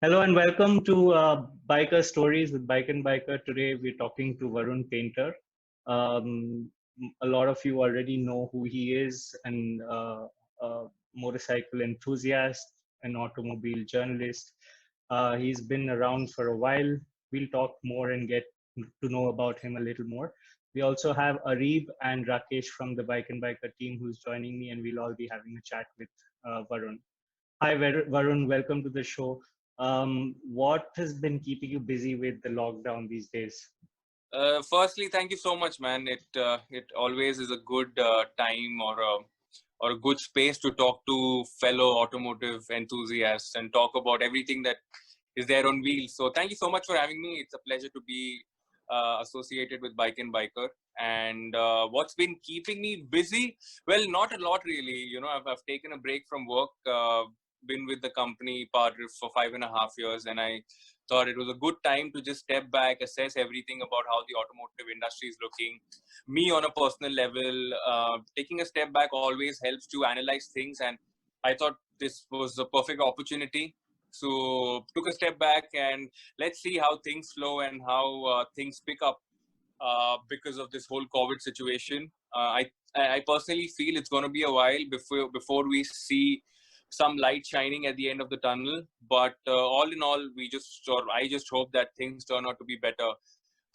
Hello and welcome to Biker Stories with Bike and Biker. Today we're talking to Varun Painter. Um, a lot of you already know who he is, a motorcycle enthusiast, an automobile journalist. He's been around for a while. We'll talk more and get to know about him a little more. We also have Areeb and Rakesh from the Bike and Biker team who's joining me, and we'll all be having a chat with Varun. Hi, Varun. Welcome to the show. What has been keeping you busy with the lockdown these days? Firstly, thank you so much, man. It always is a good time or a good space to talk to fellow automotive enthusiasts and talk about everything that is there on wheels. So thank you so much for having me. It's a pleasure to be associated with Bike and Biker. And what's been keeping me busy? Well, not a lot really. You know, I've taken a break from work. Been with the company Padrift for 5.5 years, and I thought it was a good time to just step back, assess everything about how the automotive industry is looking. Me on a personal level, taking a step back always helps to analyze things, and I thought this was a perfect opportunity. So took a step back and let's see how things flow and how things pick up because of this whole COVID situation. I personally feel it's going to be a while before we see some light shining at the end of the tunnel. But all in all, I just hope that things turn out to be better.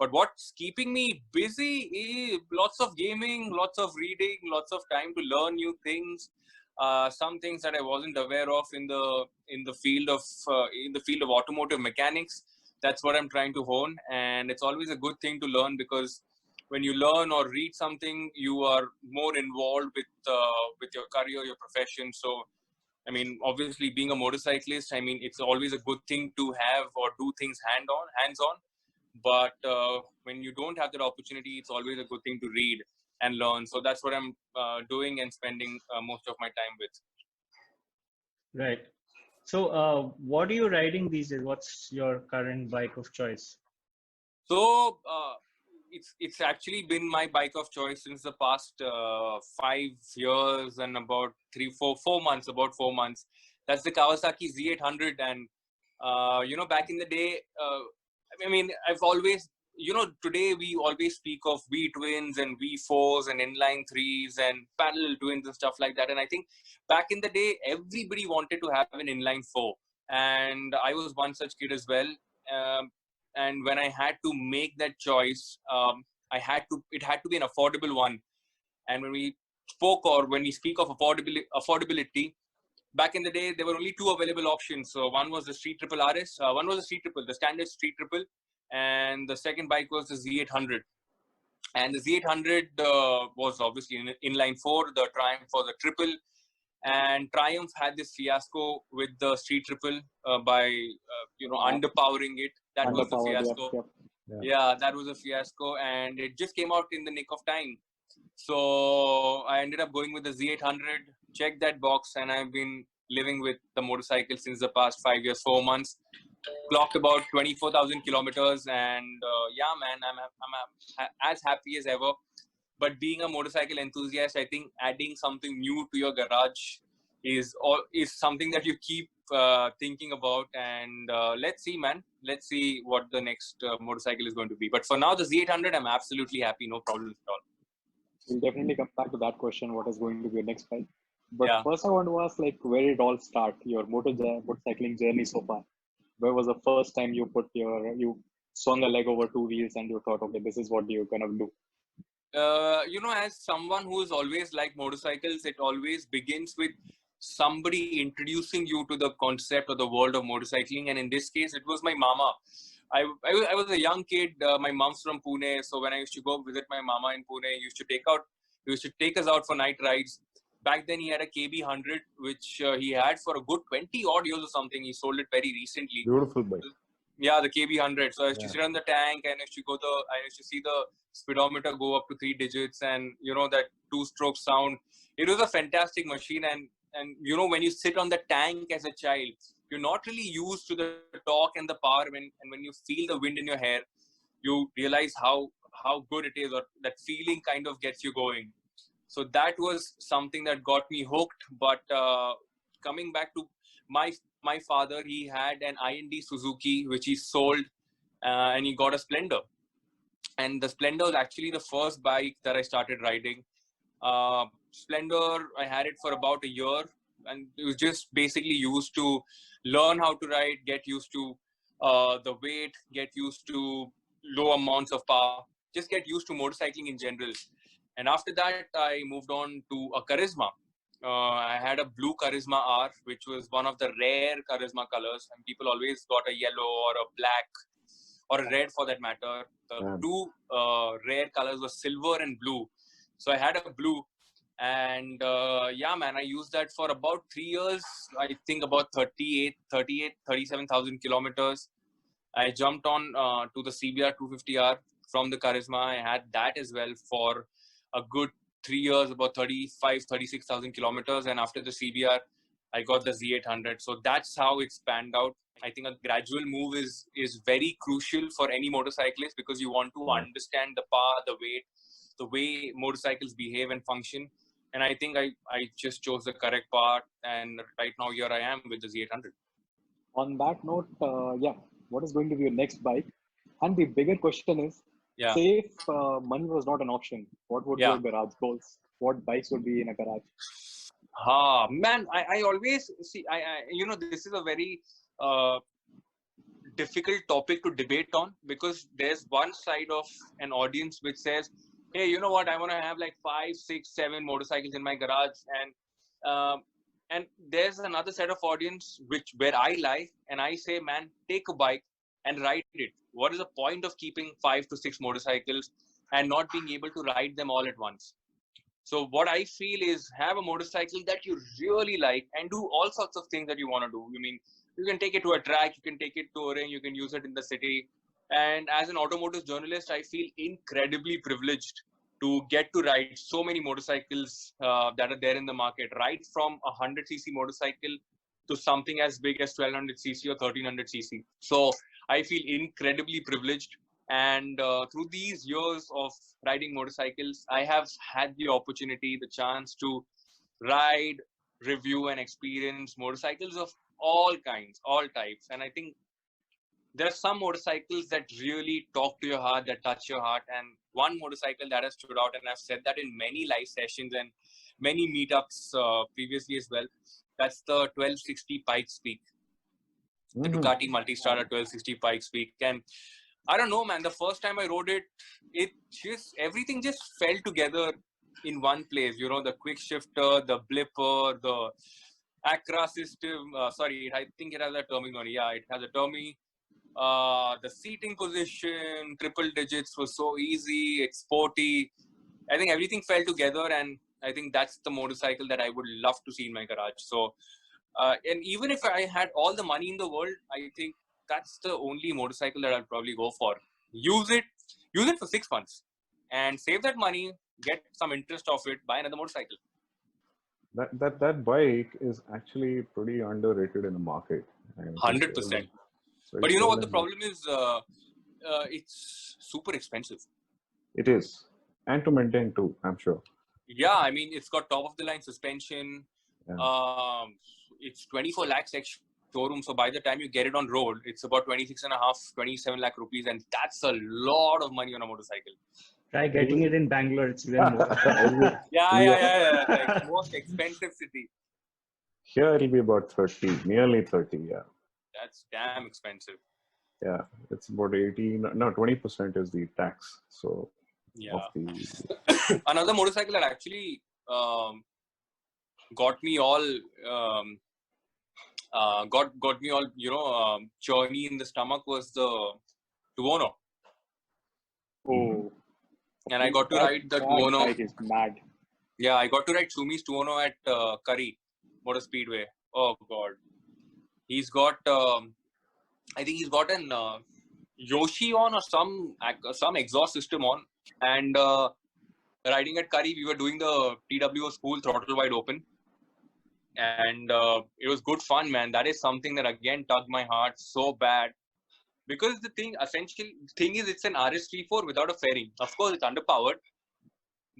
But what's keeping me busy is lots of gaming, lots of reading, lots of time to learn new things. Some things that I wasn't aware of in the field of automotive mechanics. That's what I'm trying to hone, and it's always a good thing to learn because when you learn or read something, you are more involved with your career, your profession. So I mean, obviously, being a motorcyclist, I mean, it's always a good thing to have or do things hands on. But when you don't have that opportunity, it's always a good thing to read and learn. So that's what I'm doing and spending most of my time with. Right. So, what are you riding these days? What's your current bike of choice? So it's actually been my bike of choice since the past 5 years and about 4 months. About 4 months. That's the Kawasaki Z800, and back in the day, I mean, I've always, today we always speak of V twins and V4s and inline threes and parallel twins and stuff like that. And I think back in the day, everybody wanted to have an inline four, and I was one such kid as well. Um, and when I had to make that choice, it had to be an affordable one. And when we speak of affordability, back in the day, there were only two available options. So one was the Street Triple RS, one was the Street Triple, the standard Street Triple, and the second bike was the Z800. And the Z800 was obviously in inline four. The Triumph was a triple, and Triumph had this fiasco with the Street Triple by underpowering it. That was the fiasco. Yep. Yeah, that was a fiasco, and it just came out in the nick of time. So I ended up going with the Z800, checked that box, and I've been living with the motorcycle since the past 5 years, 4 months. Clocked about 24,000 kilometers, and yeah, man, I'm as happy as ever. But being a motorcycle enthusiast, I think adding something new to your garage is something that you keep thinking about. And let's see, man. Let's see what the next motorcycle is going to be. But for now, the Z800, I'm absolutely happy. No problems at all. We'll definitely come back to that question. What is going to be your next bike? But Yeah. first, I want to ask, like, where did it all start? Your motorcycling journey so far. Where was the first time you swung a leg over two wheels and you thought, okay, this is what you're gonna do? As someone who is always like motorcycles, it always begins with somebody introducing you to the concept or the world of motorcycling. And in this case, it was my mama. I was a young kid. My mom's from Pune. So when I used to go visit my mama in Pune, he used to take us out for night rides. Back then, he had a KB100, which he had for a good 20 odd years or something. He sold it very recently. Beautiful bike. Yeah, the KB100. So I used to sit on the tank, and I used to see the speedometer go up to 3 digits, and that two-stroke sound. It was a fantastic machine, and when you sit on the tank as a child, you're not really used to the torque and the power. When you feel the wind in your hair, you realize how good it is, or that feeling kind of gets you going. So that was something that got me hooked. But coming back to my my father, he had an IND Suzuki, which he sold, and he got a Splendor. And the Splendor was actually the first bike that I started riding. Splendor, I had it for about a year, and it was just basically used to learn how to ride, get used to the weight, get used to low amounts of power, just get used to motorcycling in general. And after that, I moved on to a Charisma. I had a blue Charisma R, which was one of the rare Charisma colors, and people always got a yellow or a black or a red for that matter. The two rare colors were silver and blue. So I had a blue, and yeah, man, I used that for about 3 years. I think about 37,000 kilometers. I jumped on to the CBR 250R from the Charisma. I had that as well for a good 3 years, about 36,000 kilometers. And after the CBR, I got the Z800. So that's how it spanned out. I think a gradual move is very crucial for any motorcyclist, because you want to understand the power, the weight, the way motorcycles behave and function. And I think I just chose the correct path. And right now here I am with the Z800. On that note, what is going to be your next bike? And the bigger question is, say if money was not an option, what would be your garage goals? What bikes would be in a garage? Man, I always see, this is a very difficult topic to debate on, because there's one side of an audience which says, hey, you know what, I want to have like 5, 6, 7 motorcycles in my garage, and there's another set of audience where I lie, and I say, man, take a bike and ride it. What is the point of keeping 5 to 6 motorcycles and not being able to ride them all at once? So what I feel is, have a motorcycle that you really like and do all sorts of things that you want to do. I mean, you can take it to a track, you can take it touring, you can use it in the city. And as an automotive journalist, I feel incredibly privileged to get to ride so many motorcycles that are there in the market, right from a 100cc motorcycle to something as big as 1200cc or 1300cc. So I feel incredibly privileged. And through these years of riding motorcycles, I have had the opportunity, the chance to ride, review, and experience motorcycles of all kinds, all types. And I think there are some motorcycles that really talk to your heart, that touch your heart. And one motorcycle that has stood out, and I've said that in many live sessions and many meetups previously as well, that's the 1260 Pikes Peak. The Ducati Multistrada 1260 Pikes Peak. And I don't know, man, the first time I rode it, everything just fell together in one place. You know, the quick shifter, the blipper, the Acra system. I think it has a terminal. Yeah, it has a termi. The seating position, triple digits was so easy. It's sporty. I think everything fell together, and I think that's the motorcycle that I would love to see in my garage. So, and even if I had all the money in the world, I think that's the only motorcycle that I'll probably go for. Use it for 6 months and save that money, get some interest of it, buy another motorcycle. That bike is actually pretty underrated in the market. 100%. But you know what the problem is? It's super expensive. It is. And to maintain too, I'm sure. Yeah, I mean, it's got top of the line suspension. Yeah. It's 24 lakhs extra showroom. So by the time you get it on road, it's about 26.5, 27 lakh rupees. And that's a lot of money on a motorcycle. Try getting it in Bangalore. It's even more. Yeah. Like most expensive city. Here it'll be about 30, nearly 30, yeah. That's damn expensive. Yeah, it's about 20% is the tax. So, yeah. Another motorcycle that actually got me all, churny in the stomach was the Tuono. Oh. And I got to ride the Tuono. Bike is mad. Yeah, I got to ride Sumi's Tuono at Curry Motor Speedway. Oh God. He's got, I think he's got an Yoshi on or some exhaust system on. And riding at Curry, we were doing the TWO school throttle wide open. And it was good fun, man. That is something that again tugged my heart so bad. Because the thing is, it's an RS34 without a fairing. Of course, it's underpowered.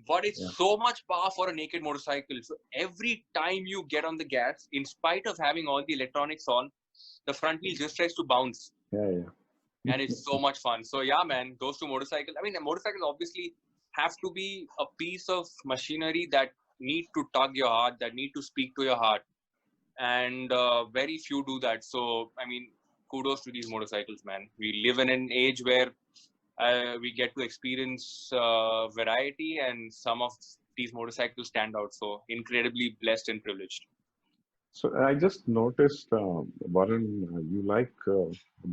but it's so much power for a naked motorcycle. So every time you get on the gas, in spite of having all the electronics on, the front wheel just tries to bounce. And it's so much fun. So yeah, man, those two motorcycles. I mean, motorcycles obviously have to be a piece of machinery that need to tug your heart, that need to speak to your heart. And very few do that. So, I mean, kudos to these motorcycles, man. We live in an age where we get to experience variety, and some of these motorcycles stand out. So incredibly blessed and privileged. So I just noticed, Varun, you like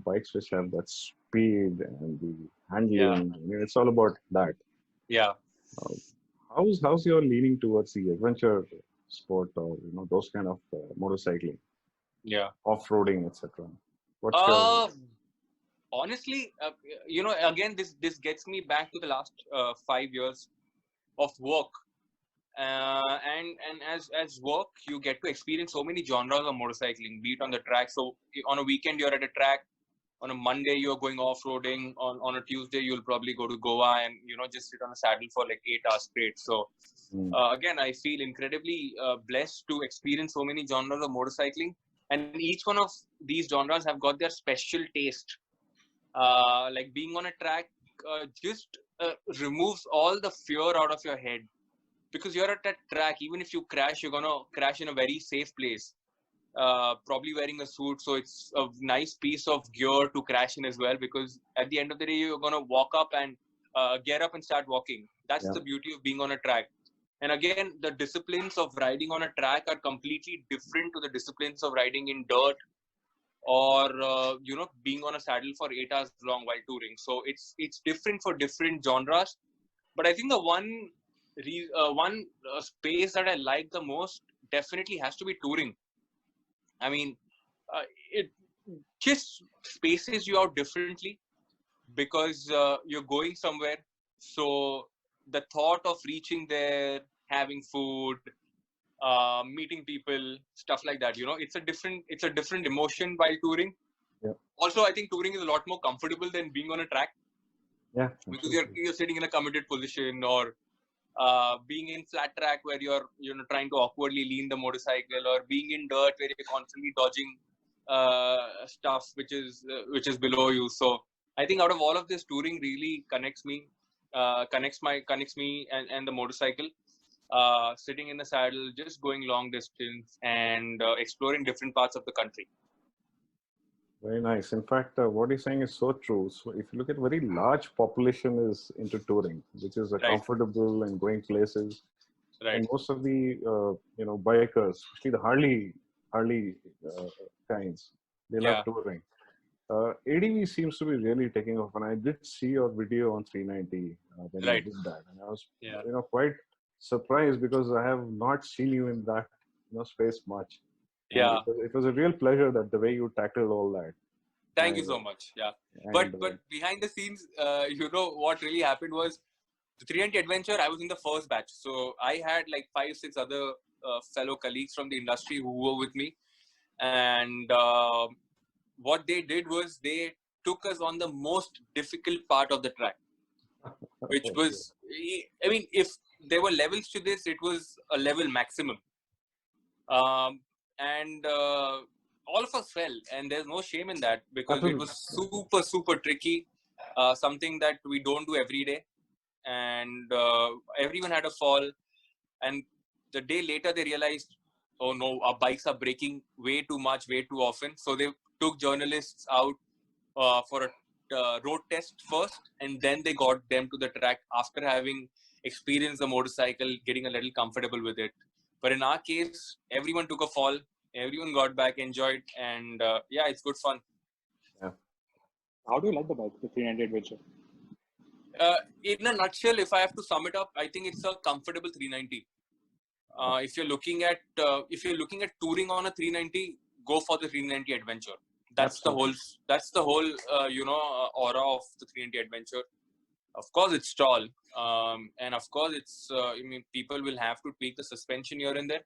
bikes which have that speed and the handling. Yeah. I mean, it's all about that. Yeah. How's your leaning towards the adventure sport, or those kind of motorcycling? Yeah. Off-roading, etc. What's your... Honestly, again, this gets me back to the last 5 years of work. And as work, you get to experience so many genres of motorcycling, be it on the track. So on a weekend, you're at a track. On a Monday, you're going off-roading. On a Tuesday, you'll probably go to Goa and, just sit on a saddle for like 8 hours straight. So again, I feel incredibly blessed to experience so many genres of motorcycling. And each one of these genres have got their special taste. Like being on a track just removes all the fear out of your head. Because you're at that track, even if you crash, you're going to crash in a very safe place. Probably wearing a suit. So it's a nice piece of gear to crash in as well. Because at the end of the day, you're going to walk up and get up and start walking. That's the beauty of being on a track. And again, the disciplines of riding on a track are completely different to the disciplines of riding in dirt or, being on a saddle for 8 hours long while touring. So it's different for different genres. But I think the one space that I like the most definitely has to be touring. I mean, it just spaces you out differently because you're going somewhere. So the thought of reaching there, having food, meeting people, stuff like that, it's a different emotion while touring. Yeah. Also, I think touring is a lot more comfortable than being on a track. Yeah. Because you're sitting in a committed position, or being in flat track where you're trying to awkwardly lean the motorcycle, or being in dirt where you're constantly dodging stuff which is below you. So I think out of all of this, touring really connects me and the motorcycle. Sitting in the saddle, just going long distance and exploring different parts of the country. Very nice. In fact, what he's saying is so true. So if you look at very large population is into touring, which is comfortable and going places. Right. And most of the bikers, especially the Harley kinds, they love touring. ADV seems to be really taking off, and I did see your video on 390 when you did that, and I was quite surprised because I have not seen you in that space much. Yeah, it was a real pleasure that the way you tackled all that. Thank you so much. Yeah, but behind the scenes, what really happened was the 390 Adventure. I was in the first batch, so I had like 5-6 other fellow colleagues from the industry who were with me, and what they did was they took us on the most difficult part of the track, which was, I mean, if there were levels to this, it was a level maximum. And all of us fell, and there's no shame in that because it was super, super tricky, something that we don't do every day. And everyone had a fall. And the day later, they realized, oh no, our bikes are breaking way too much, way too often. So they took journalists out for a road test first, and then they got them to the track after having experienced the motorcycle, getting a little comfortable with it. But in our case, everyone took a fall, everyone got back, enjoyed, and it's good fun. Yeah. How do you like the bike, the 390 Adventure? In a nutshell, if I have to sum it up, I think it's a comfortable 390. If you're looking at touring on a 390, go for the 390 Adventure. That's the whole aura of the 390 Adventure. Of course, it's tall, and of course, it's. People will have to tweak the suspension here and there,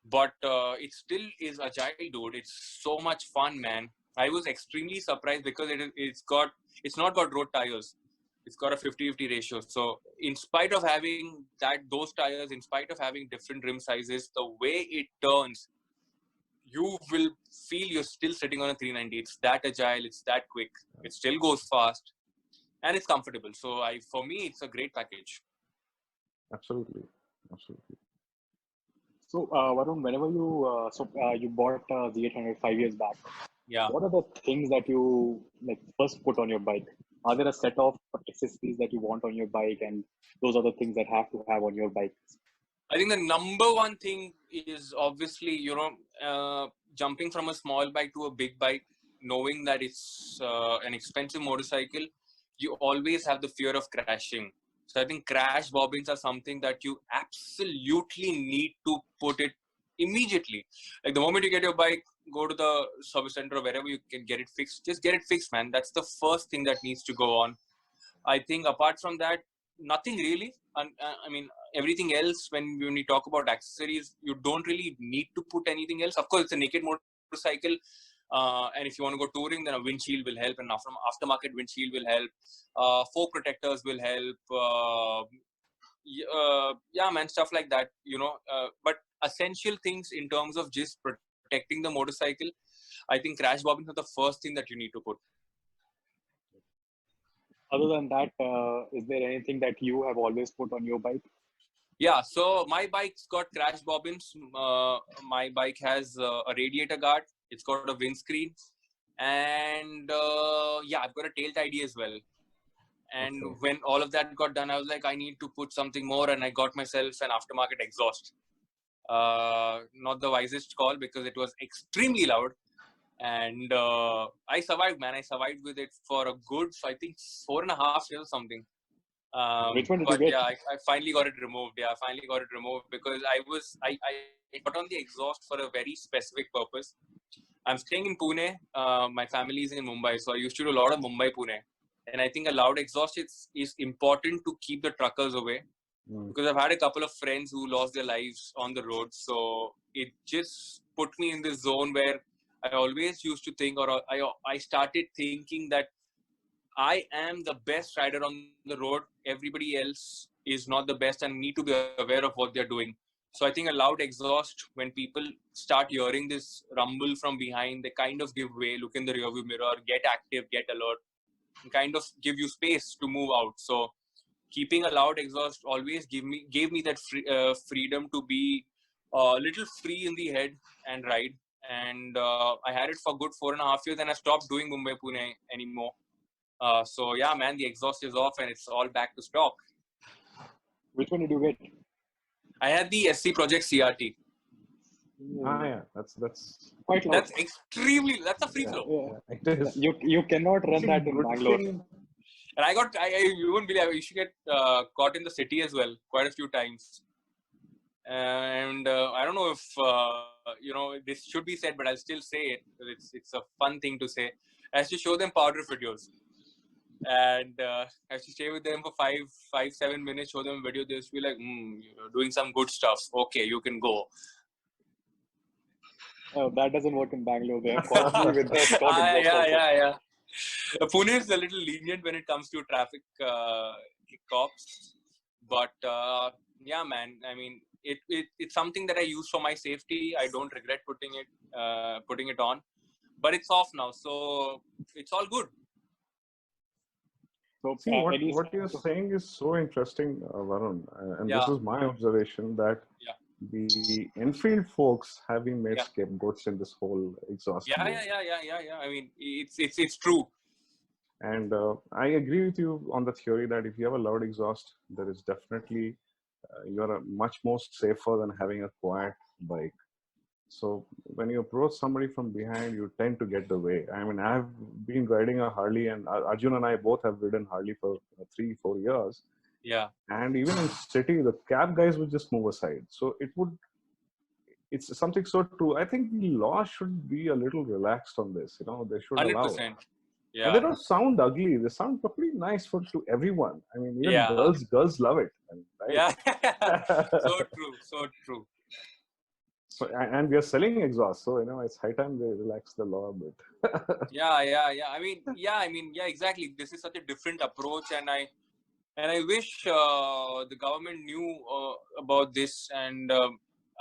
but it still is agile, dude. It's so much fun, man. I was extremely surprised because it's not got road tires. It's got a 50-50 ratio. So in spite of having those tires, in spite of having different rim sizes, the way it turns, you will feel you're still sitting on a 390. It's that agile, it's that quick, it still goes fast, and it's comfortable. So for me, it's a great package. Absolutely. So Varun, whenever you bought the 800 5 years back, what are the things that you first put on your bike? Are there a set of accessories that you want on your bike, and those are the things that have to have on your bike? I think the number one thing is obviously, jumping from a small bike to a big bike, knowing that it's an expensive motorcycle, you always have the fear of crashing. So I think crash bobbins are something that you absolutely need to put it immediately. Like the moment you get your bike, go to the service center or wherever you can get it fixed. Just get it fixed, man. That's the first thing that needs to go on. I think apart from that, nothing really. I mean, everything else, when we talk about accessories, you don't really need to put anything else. Of course, it's a naked motorcycle. And if you want to go touring, then a windshield will help, and aftermarket windshield will help. Fork protectors will help. Yeah, man, stuff like that, but essential things in terms of just protecting the motorcycle, I think crash bobbins are the first thing that you need to put. Other than that, is there anything that you have always put on your bike? Yeah, so my bike's got crash bobbins. My bike has a radiator guard. It's got a windscreen, and I've got a tail tidy as well. And when all of that got done, I was like, I need to put something more, and I got myself an aftermarket exhaust. Not the wisest call because it was extremely loud. And I survived, man. I survived with it for a good, I think, 4.5 years or something. Which one did you get? Yeah, I finally got it removed. Yeah, I finally got it removed because I got on the exhaust for a very specific purpose. I'm staying in Pune. My family is in Mumbai, so I used to do a lot of Mumbai-Pune. And I think a loud exhaust is important to keep the truckers away. Because I've had a couple of friends who lost their lives on the road. So it just put me in this zone where I always used to think, or I started thinking that I am the best rider on the road. Everybody else is not the best and need to be aware of what they're doing. So I think a loud exhaust, when people start hearing this rumble from behind, they kind of give way, look in the rearview mirror, get active, get alert, and kind of give you space to move out. So keeping a loud exhaust always gave me that freedom to be a little free in the head and ride. And I had it for good 4.5 years, and I stopped doing Mumbai-Pune anymore. So yeah, man, the exhaust is off and it's all back to stock. Which one did you get? I had the SC Project CRT. Yeah, that's quite loud. That's a free flow. Yeah. You cannot run that in Bangalore. And you won't believe, I used to get caught in the city as well quite a few times. And I don't know if this should be said, but I'll still say it. It's a fun thing to say. I used to show them powder videos, and I used to stay with them for 5-7 minutes, show them a video. They used to be like, you're doing some good stuff. Okay, you can go. Oh, that doesn't work in Bangalore. They have caught me with their stock yeah. Pune is a little lenient when it comes to traffic cops, but yeah, man. I mean, it's something that I use for my safety. I don't regret putting it on, but it's off now, so it's all good. So see, what you're saying is so interesting, Varun, and this is my observation that the Enfield folks have been made scapegoats in this whole exhaust. Yeah. I mean, it's true. And I agree with you on the theory that if you have a loud exhaust, there is definitely you're much more safer than having a quiet bike. So when you approach somebody from behind, you tend to get the way. I mean, I've been riding a Harley, and Arjun and I both have ridden Harley for 3-4 years. Yeah. And even in city, the cab guys would just move aside. So it's something so true. I think the law should be a little relaxed on this. They should 100%. Allow. Yeah. And they don't sound ugly. They sound pretty nice to everyone. I mean, even girls love it. Right? Yeah. So true. So, and we are selling exhaust, so it's high time they relax the law a bit. Yeah. I mean, exactly. This is such a different approach, and I wish the government knew about this, and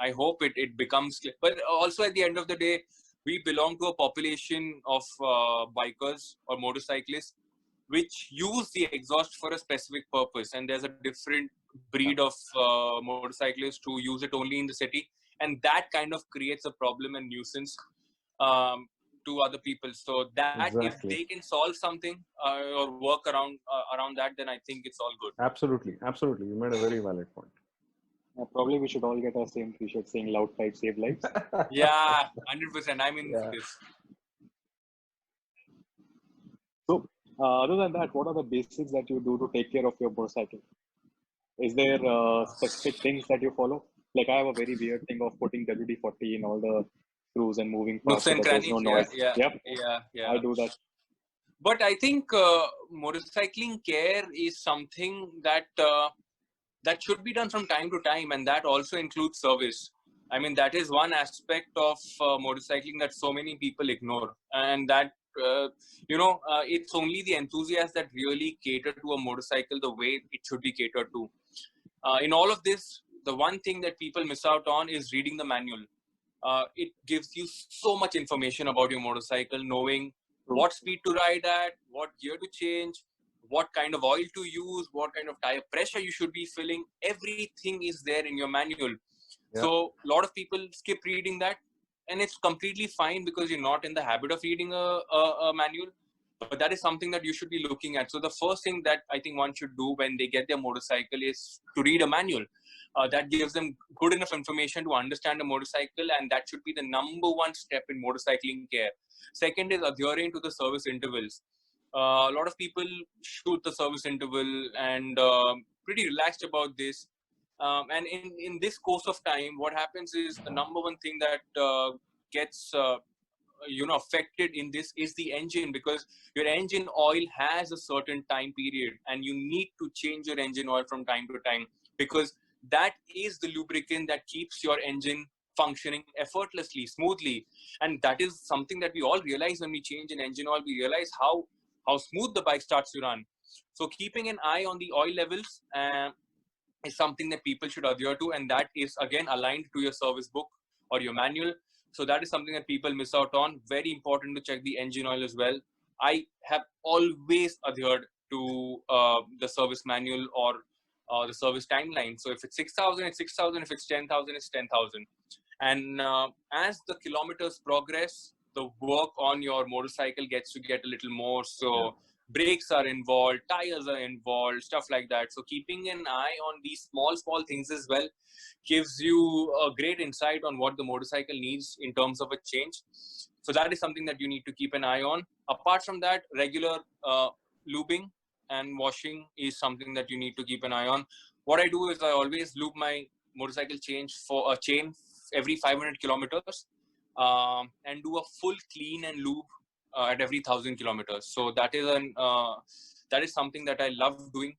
I hope it becomes clear. But also at the end of the day, we belong to a population of bikers or motorcyclists which use the exhaust for a specific purpose, and there's a different breed of motorcyclists who use it only in the city, and that kind of creates a problem and nuisance to other people. So that if they can solve something or work around that, then I think it's all good. Absolutely. You made a very valid point. Probably we should all get our same t-shirt saying "Loud Fight Save Lives." Yeah, 100%. I'm in this. So, other than that, what are the basics that you do to take care of your motorcycle? Is there specific things that you follow? Like I have a very weird thing of putting WD-40 in all the screws and moving parts so that there's no noise. Yeah. I do that. But I think motorcycling care is something that that should be done from time to time, and that also includes service. I mean, that is one aspect of motorcycling that so many people ignore, and that it's only the enthusiasts that really cater to a motorcycle the way it should be catered to. In all of this, the one thing that people miss out on is reading the manual. It gives you so much information about your motorcycle, knowing what speed to ride at, what gear to change, what kind of oil to use, what kind of tire pressure you should be filling. Everything is there in your manual. Yeah. So a lot of people skip reading that, and it's completely fine because you're not in the habit of reading a manual. But that is something that you should be looking at. So the first thing that I think one should do when they get their motorcycle is to read a manual. That gives them good enough information to understand a motorcycle, and that should be the number one step in motorcycling care. Second is adhering to the service intervals. A lot of people shoot the service interval and pretty relaxed about this. And in this course of time, what happens is the number one thing that gets affected in this is the engine, because your engine oil has a certain time period and you need to change your engine oil from time to time, because that is the lubricant that keeps your engine functioning effortlessly, smoothly. And that is something that we all realize when we change an engine oil. We realize how smooth the bike starts to run. So keeping an eye on the oil levels is something that people should adhere to, and that is again aligned to your service book or your manual. So that is something that people miss out on. Very important to check the engine oil as well. I have always adhered to the service manual or the service timeline. So if it's 6,000, it's 6,000. If it's 10,000, it's 10,000. And as the kilometers progress, the work on your motorcycle gets to get a little more. So brakes are involved, tires are involved, stuff like that. So keeping an eye on these small things as well gives you a great insight on what the motorcycle needs in terms of a change. So that is something that you need to keep an eye on. Apart from that, regular lubing and washing is something that you need to keep an eye on. What I do is I always lube my motorcycle chain every 500 kilometers and do a full clean and lube at every 1,000 kilometers. So that is something that I love doing.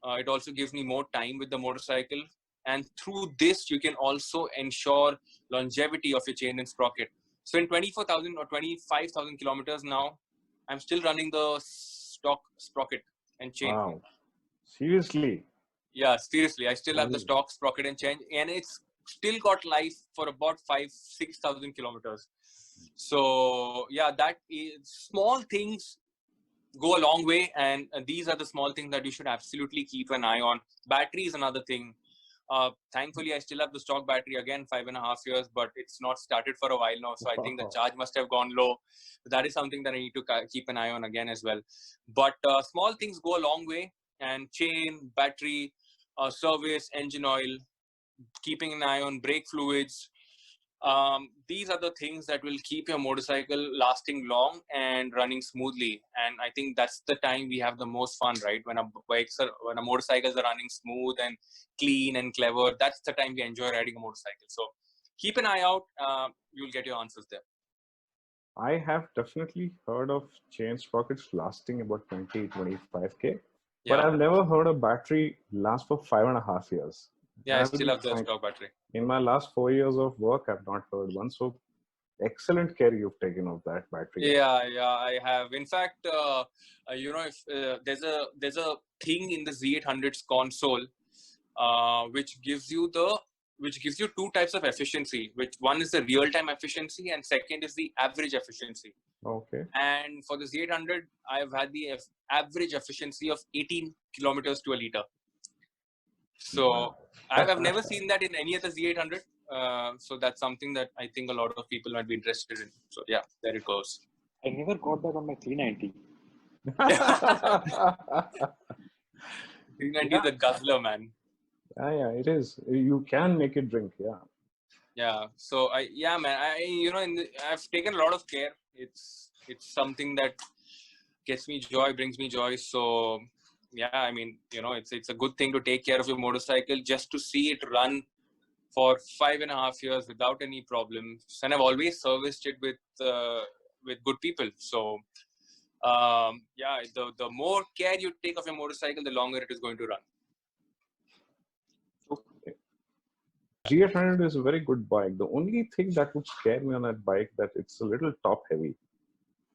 It also gives me more time with the motorcycle. And through this, you can also ensure longevity of your chain and sprocket. So in 24,000 or 25,000 kilometers now, I'm still running the stock sprocket and chain. Wow. Seriously? Yeah, seriously. I still have the stock sprocket and chain, and it's still got life for about 5,000-6,000 kilometers. So yeah, that is small things go a long way, and these are the small things that you should absolutely keep an eye on. Battery is another thing. Thankfully, I still have the stock battery, again, 5.5 years, but it's not started for a while now. So I think the charge must have gone low. That is something that I need to keep an eye on again as well. But small things go a long way, and chain, battery, service, engine oil, keeping an eye on brake fluids. These are the things that will keep your motorcycle lasting long and running smoothly. And I think that's the time we have the most fun, right? When a motorcycles are running smooth and clean and clever, that's the time we enjoy riding a motorcycle. So keep an eye out. You'll get your answers there. I have definitely heard of chain sprockets lasting about 20-25K, but I've never heard a battery last for 5.5 years. Yeah, I still have the stock battery. In my last 4 years of work, I've not heard one. So excellent care you've taken of that battery. Yeah, I have. In fact, if there's a thing in the Z800's console, which gives you two types of efficiency. Which one is the real-time efficiency, and second is the average efficiency. Okay. And for the Z800, I've had the average efficiency of 18 kilometers to a liter. So I've never seen that in any other Z800. So that's something that I think a lot of people might be interested in. So yeah, there it goes. I never got that on my 390. 390 is a guzzler, man. Yeah, it is. You can make it drink. Yeah. Yeah. So I've taken a lot of care. It's something that gets me joy, brings me joy. So yeah, I mean, it's a good thing to take care of your motorcycle, just to see it run for 5.5 years without any problems. And I've always serviced it with good people. So the more care you take of your motorcycle, the longer it is going to run. Okay. Z800 is a very good bike. The only thing that would scare me on that bike that it's a little top heavy.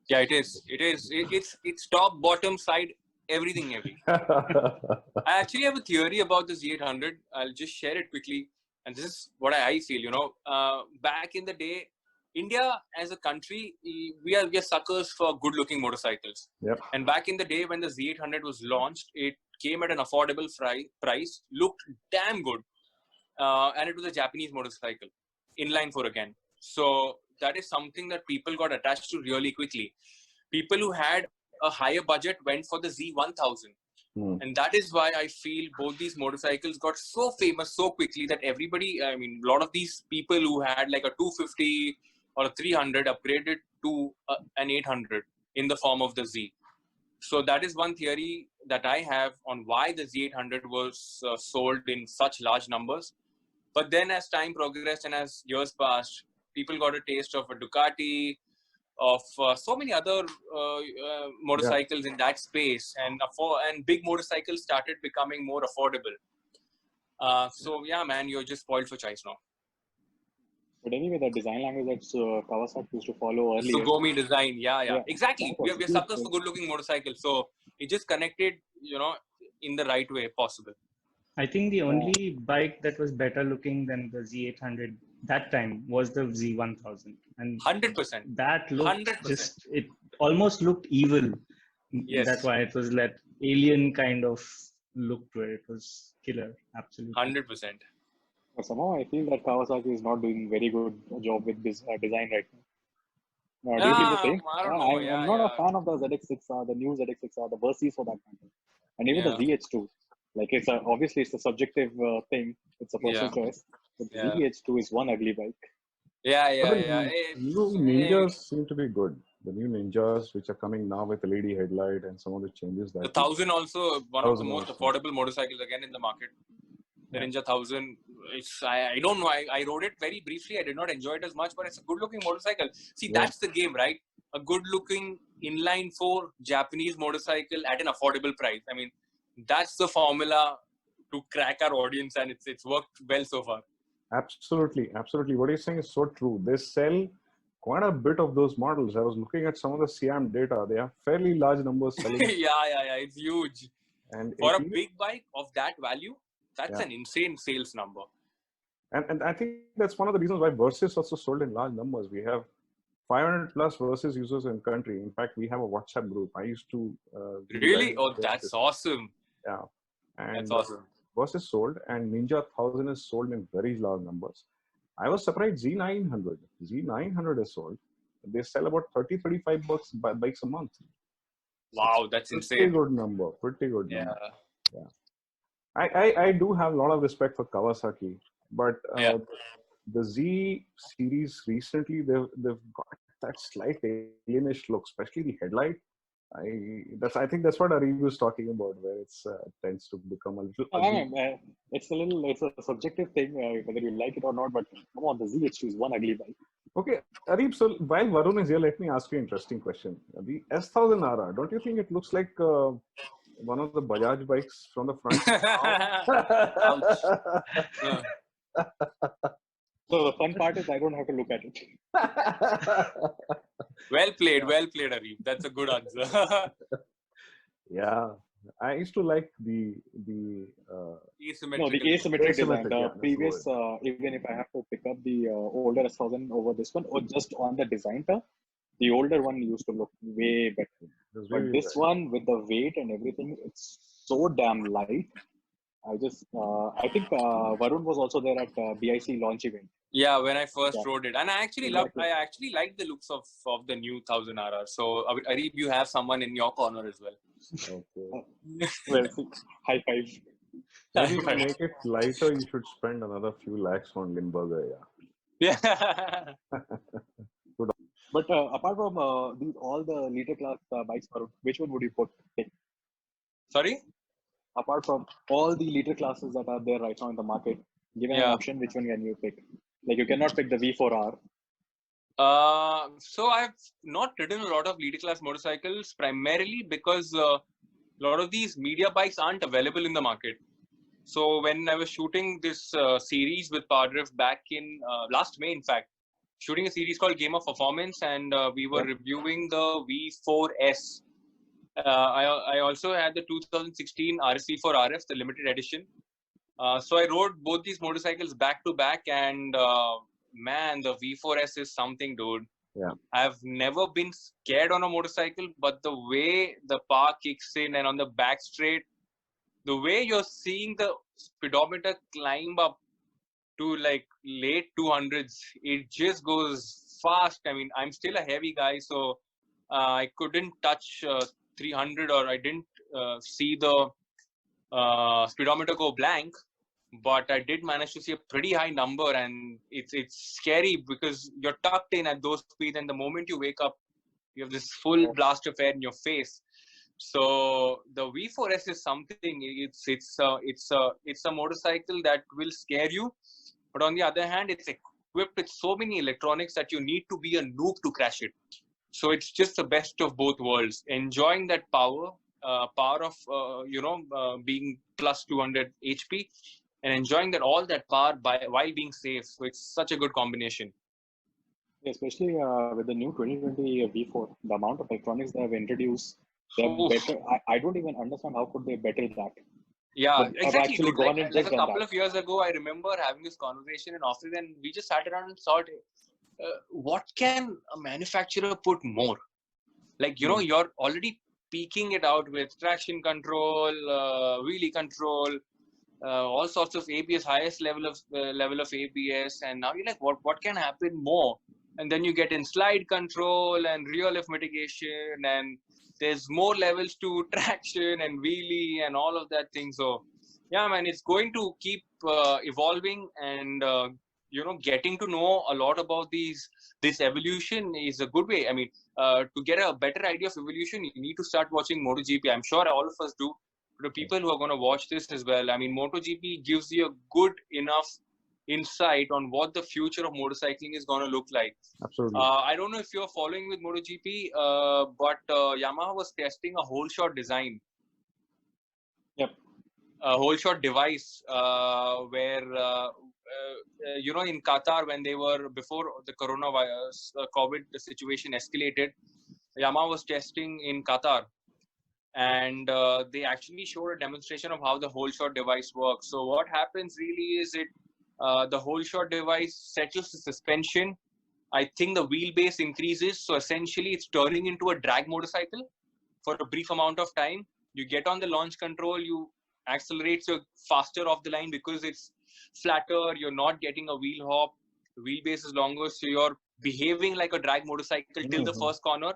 Yeah, it is. It's top, bottom, side, everything heavy. I actually have a theory about the Z800. I'll just share it quickly. And this is what I feel, back in the day, India as a country, we are suckers for good looking motorcycles. Yep. And back in the day when the Z800 was launched, it came at an affordable price, looked damn good. And it was a Japanese motorcycle, inline 4 again. So that is something that people got attached to really quickly. People who had a higher budget went for the Z1000. And that is why I feel both these motorcycles got so famous so quickly that everybody, I mean, a lot of these people who had like a 250 or a 300 upgraded to an 800 in the form of the Z. So that is one theory that I have on why the Z800 was sold in such large numbers. But then as time progressed and as years passed, people got a taste of a Ducati, of so many other motorcycles in that space, and big motorcycles started becoming more affordable. So yeah, man, you're just spoiled for choice now. But anyway, the design language that Kawasaki used to follow earlier. Sugoi design, yeah. Exactly. We're suckers for good-looking motorcycles, so it just connected, in the right way possible. I think the only bike that was better looking than the Z800 that time was the Z1000, and 100%. That looked 100%. It almost looked evil. Yes. That's why it was that alien kind of look to it. It was killer, absolutely. 100%. But somehow I feel that Kawasaki is not doing very good job with this design right now. Do you feel the same? I don't know. I'm not a fan of the ZX6R, the new ZX6R, the Versys for that matter, and even the ZH2. Like obviously it's a subjective thing. It's a personal choice. But the ZH2 is one ugly bike. Yeah. New Ninjas seem to be good. The new Ninjas, which are coming now with LED headlight and some of the changes. That the 1000 also one of the most affordable motorcycles again in the market. The Ninja 1000. I don't know. I rode it very briefly. I did not enjoy it as much, but it's a good-looking motorcycle. See, that's the game, right? A good-looking inline 4 Japanese motorcycle at an affordable price. I mean, that's the formula to crack our audience, and it's worked well so far. Absolutely. What you're saying is so true. They sell quite a bit of those models. I was looking at some of the SIAM data. They have fairly large numbers selling. Yeah. It's huge. And for a big bike of that value, that's an insane sales number. And I think that's one of the reasons why Versys also sold in large numbers. We have 500 plus Versys users in country. In fact, we have a WhatsApp group. I used to really? Oh, that's awesome. Yeah. And that's awesome. Versys sold, and Ninja 1000 is sold in very large numbers. I was surprised Z900 is sold. They sell about 30-35 bikes a month. Wow, that's insane. Pretty good number. Yeah. I do have a lot of respect for Kawasaki, but the Z series recently, they've got that slight alienish look, especially the headlight. I think that's what Arif was talking about, where it tends to become a little ugly. It's a subjective thing, whether you like it or not, but come on, the ZH2 is one ugly bike. Okay, Arif, so while Varun is here, let me ask you an interesting question. The S1000RR, don't you think it looks like one of the Bajaj bikes from the front. So the fun part is I don't have to look at it. Well played, Arif. That's a good answer. Yeah, I used to like the asymmetric design. The previous, even if I have to pick up the older S1000 over this one, or just on the design term, the older one used to look way better. But this one, with the weight and everything, it's so damn light. I think Varun was also there at BIC launch event. Yeah, when I first rode it, and I actually like the looks of the new 1000RR. So Arif, you have someone in your corner as well. Okay. Well, high five. Maybe to make it lighter, you should spend another few lakhs on Limburger. Yeah. But apart from all the liter class bikes, which one would you pick? Sorry? Apart from all the liter classes that are there right now in the market, given an option, which one can you pick? Like you cannot pick the V4R. So I've not ridden a lot of liter class motorcycles primarily because a lot of these media bikes aren't available in the market. So when I was shooting this series with Power-Drift back in last May, in fact, shooting a series called Game of Performance, and we were reviewing the V4S. I also had the 2016 RSV4 RF, the limited edition. So I rode both these motorcycles back to back, and man, the V4S is something, dude. Yeah. I've never been scared on a motorcycle, but the way the power kicks in and on the back straight, the way you're seeing the speedometer climb up to like late 200s, it just goes fast. I mean, I'm still a heavy guy, so I couldn't touch 300, or I didn't see the speedometer go blank, but I did manage to see a pretty high number, and it's scary because you're tucked in at those speeds, and the moment you wake up, you have this full blast of air in your face. So the V4S is something. It's a motorcycle that will scare you, but on the other hand, it's equipped with so many electronics that you need to be a noob to crash it. So it's just the best of both worlds. Enjoying that power of being plus 200 HP, and enjoying all that power while being safe. So it's such a good combination. Especially with the new 2020 V4, the amount of electronics they have introduced, they're better. I don't even understand how could they better that. Yeah, exactly. Dude, like a couple of years ago, I remember having this conversation in office, and we just sat around and thought, what can a manufacturer put more? Like, you're already peaking it out with traction control, wheelie control, all sorts of ABS, highest level of ABS, and now you're like, what can happen more? And then you get in slide control and rear lift mitigation, and there's more levels to traction and wheelie and all of that thing. So yeah, man, it's going to keep evolving, and getting to know a lot about this evolution is a good way. I mean, to get a better idea of evolution, you need to start watching MotoGP. I'm sure all of us do. The people who are going to watch this as well. I mean, MotoGP gives you a good enough insight on what the future of motorcycling is going to look like. Absolutely. I don't know if you're following with MotoGP, but Yamaha was testing a whole shot design. Yep. A whole shot device where, in Qatar, when they were, before the coronavirus, COVID situation escalated, Yamaha was testing in Qatar. And they actually showed a demonstration of how the whole shot device works. So what happens really is the whole shot device settles the suspension. I think the wheelbase increases. So essentially it's turning into a drag motorcycle for a brief amount of time. You get on the launch control, you accelerate so faster off the line because it's flatter. You're not getting a wheel hop. The wheelbase is longer. So you're behaving like a drag motorcycle till the first corner.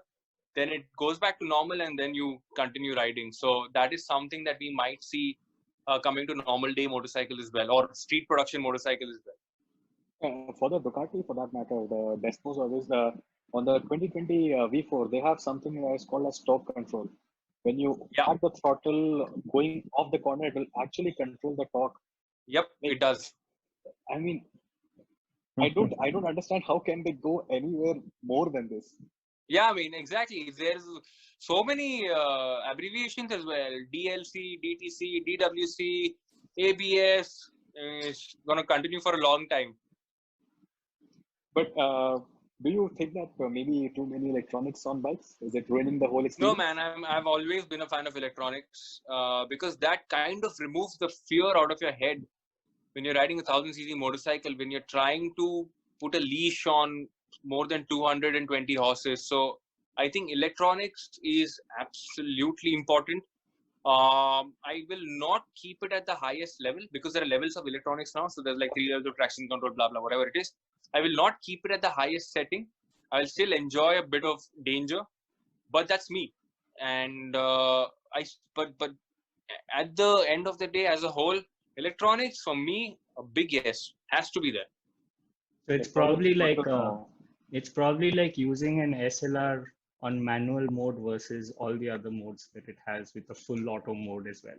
Then it goes back to normal, and then you continue riding. So that is something that we might see coming to normal day motorcycle as well, or street production motorcycle as well. For the Ducati, for that matter, the Desmos always on the 2020 V4, they have something that is called as torque control. When you add the throttle going off the corner, it will actually control the torque. Yep, it does. I mean, I don't understand how can they go anywhere more than this. Yeah, I mean, exactly. There's so many abbreviations as well. DLC, DTC, DWC, ABS. It's going to continue for a long time. But do you think that maybe too many electronics on bikes? Is it ruining the whole experience? No, man. I've always been a fan of electronics because that kind of removes the fear out of your head when you're riding a 1000cc motorcycle, when you're trying to put a leash on more than 220 horses. So I think electronics is absolutely important. I will not keep it at the highest level because there are levels of electronics now. So there's like 3 levels of traction control, blah, blah, whatever it is. I will not keep it at the highest setting. I'll still enjoy a bit of danger, but that's me. And but at the end of the day, as a whole, electronics for me, a big yes, has to be there. So it's probably like using an SLR on manual mode versus all the other modes that it has with the full auto mode as well.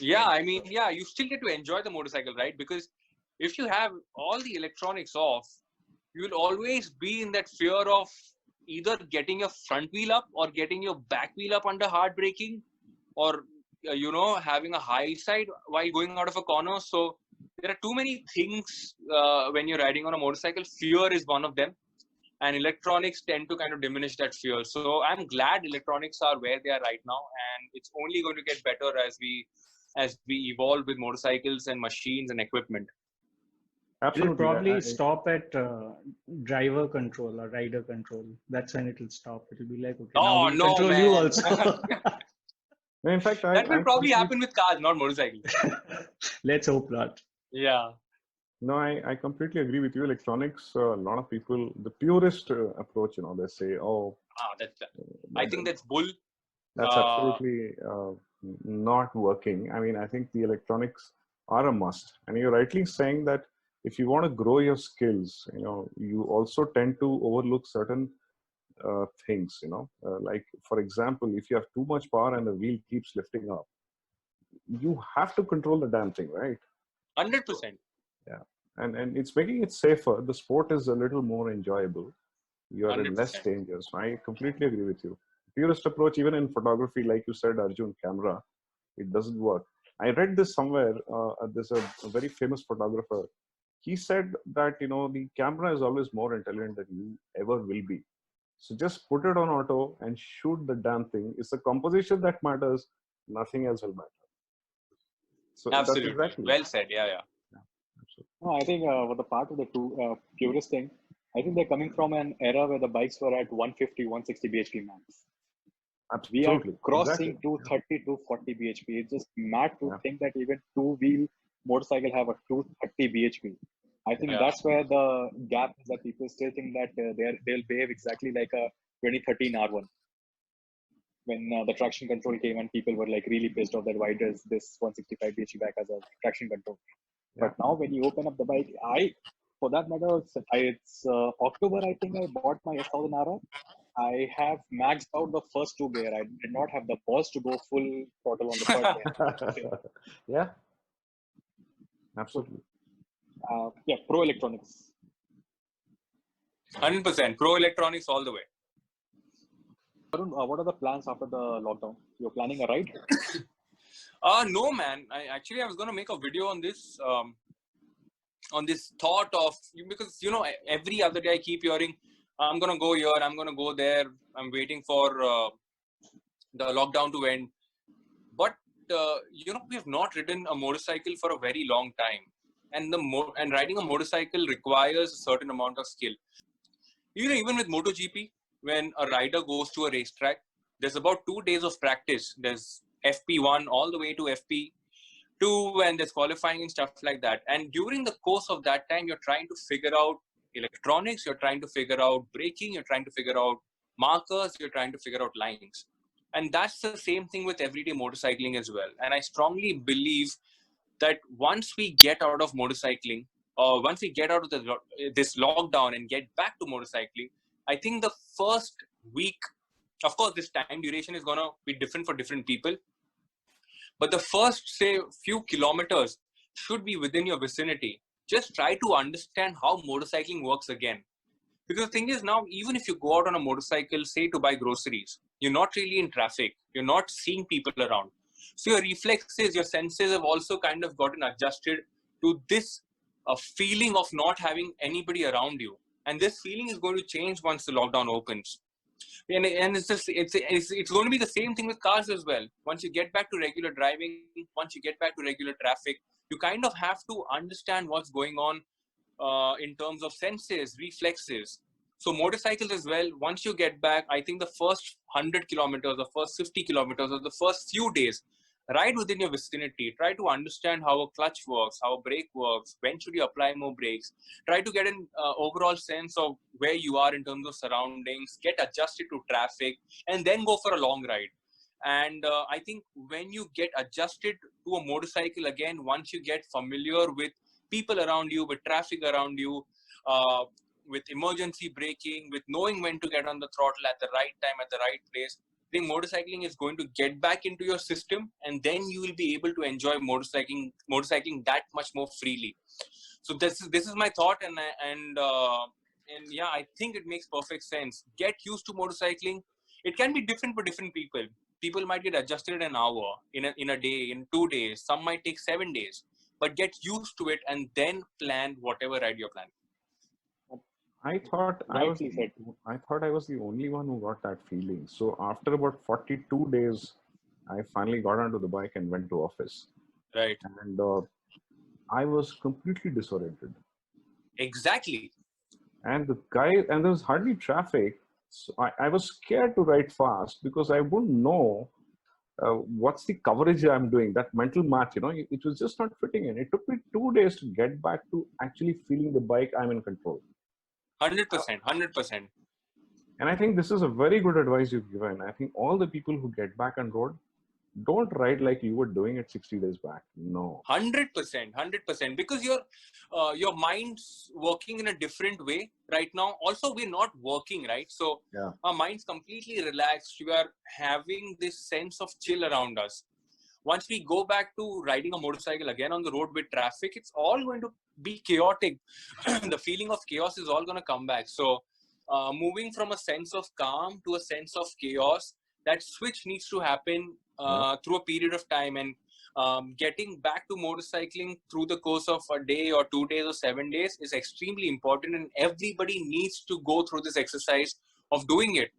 Yeah, I mean, yeah, you still get to enjoy the motorcycle, right? Because if you have all the electronics off, you'll always be in that fear of either getting your front wheel up or getting your back wheel up under hard braking, or having a high side while going out of a corner. So there are too many things when you're riding on a motorcycle. Fear is one of them, and electronics tend to kind of diminish that fear. So I'm glad electronics are where they are right now, and it's only going to get better as we evolve with motorcycles and machines and equipment. Absolutely. It'll probably stop at driver control or rider control. That's when it'll stop. It'll be like, okay, now we control man. You also. In fact, that will probably happen with cars, not motorcycles. Let's hope not. Yeah. No, I completely agree with you. Electronics, a lot of people, the purest approach, they say, I think that's bull. That's absolutely not working. I mean, I think the electronics are a must. And you're rightly saying that if you want to grow your skills, you also tend to overlook certain things, like, for example, if you have too much power and the wheel keeps lifting up, you have to control the damn thing, right? 100%. Yeah. And it's making it safer. The sport is a little more enjoyable. You're 100%. In less dangers. I completely agree with you. Purest approach, even in photography, like you said, Arjun, camera, it doesn't work. I read this somewhere. There's a very famous photographer. He said that, the camera is always more intelligent than you ever will be. So just put it on auto and shoot the damn thing. It's the composition that matters. Nothing else will matter. So absolutely. Exactly. Well said. Yeah. No, I think for the part of the purest thing, I think they're coming from an era where the bikes were at 150, 160 bhp max. Absolutely. We are crossing 230, 240 bhp. It's just mad to think that even two-wheel motorcycle have a 230 bhp. I think that's where the gap is, that people still think that they'll behave exactly like a 2013 R1. When the traction control came and people were like really pissed off that why does this 165 bhp bike has a traction control. But now when you open up the bike, for that matter, it's October, I think I bought my S1000RR. I have maxed out the first 2 gear. I did not have the balls to go full throttle on the third gear. Yeah, absolutely. Pro electronics. 100%. Pro electronics all the way. Arun, what are the plans after the lockdown? You're planning a ride? No, man. I was going to make a video on this thought of, because, every other day I keep hearing, I'm going to go here, I'm going to go there. I'm waiting for the lockdown to end. But, we have not ridden a motorcycle for a very long time. And riding a motorcycle requires a certain amount of skill. Even with MotoGP, when a rider goes to a racetrack, there's about 2 days of practice. There's FP1 all the way to FP2, and there's qualifying and stuff like that. And during the course of that time, you're trying to figure out electronics, you're trying to figure out braking, you're trying to figure out markers, you're trying to figure out lines. And that's the same thing with everyday motorcycling as well. And I strongly believe that once we get out of motorcycling, or once we get out of this lockdown and get back to motorcycling, I think the first week, of course, this time duration is going to be different for different people. But the first, say, few kilometers should be within your vicinity. Just try to understand how motorcycling works again. Because the thing is now, even if you go out on a motorcycle, say to buy groceries, you're not really in traffic. You're not seeing people around. So your reflexes, your senses have also kind of gotten adjusted to this feeling of not having anybody around you. And this feeling is going to change once the lockdown opens. And it's going to be the same thing with cars as well. Once you get back to regular driving, once you get back to regular traffic, you kind of have to understand what's going on in terms of senses, reflexes. So motorcycles as well, once you get back, I think the first 100 kilometers, the first 50 kilometers, or the first few days, ride within your vicinity. Try to understand how a clutch works, how a brake works, when should you apply more brakes. Try to get an overall sense of where you are in terms of surroundings, get adjusted to traffic, and then go for a long ride. And I think when you get adjusted to a motorcycle again, once you get familiar with people around you, with traffic around you, with emergency braking, with knowing when to get on the throttle at the right time, at the right place, I think motorcycling is going to get back into your system, and then you will be able to enjoy motorcycling that much more freely. So this is my thought, and yeah, I think it makes perfect sense. Get used to motorcycling. It can be different for different people. People might get adjusted in an hour, in a day, in 2 days. Some might take 7 days. But get used to it and then plan whatever ride you're planning. I thought I was the only one who got that feeling. So after about 42 days, I finally got onto the bike and went to office. Right. And I was completely disoriented. Exactly. And there was hardly traffic. So I was scared to ride fast because I wouldn't know what's the coverage I'm doing. That mental math, it was just not fitting in. It took me 2 days to get back to actually feeling the bike I'm in control. 100%. And I think this is a very good advice you've given. I think all the people who get back on road, don't ride like you were doing it 60 days back. No. 100%. Because your mind's working in a different way right now. Also, we're not working, right? So yeah. Our mind's completely relaxed. We are having this sense of chill around us. Once we go back to riding a motorcycle again on the road with traffic, it's all going to be chaotic. The feeling of chaos is all going to come back. So moving from a sense of calm to a sense of chaos, that switch needs to happen through a period of time. And getting back to motorcycling through the course of a day or 2 days or 7 days is extremely important. And everybody needs to go through this exercise of doing it.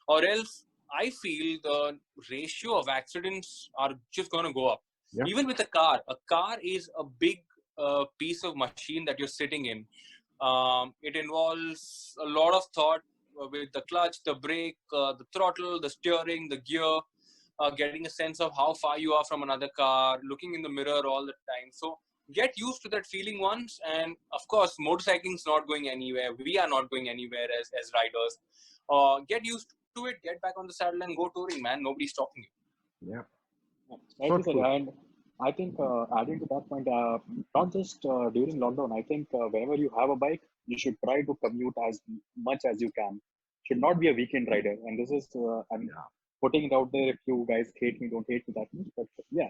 Or else, I feel the ratio of accidents are just going to go up. Yeah. Even with a car is a big piece of machine that you're sitting in. It involves a lot of thought with the clutch, the brake, the throttle, the steering, the gear, getting a sense of how far you are from another car, looking in the mirror all the time. So get used to that feeling once. And of course, motorcycling is not going anywhere. We are not going anywhere as riders. Get used to it, get back on the saddle and go touring, man. Nobody's stopping you. Yeah. Like you said, and I think adding to that point, not just during lockdown, I think whenever you have a bike, you should try to commute as much as you can. Should not be a weekend rider. And this is, I'm putting it out there. If you guys hate me, don't hate me that much. But yeah,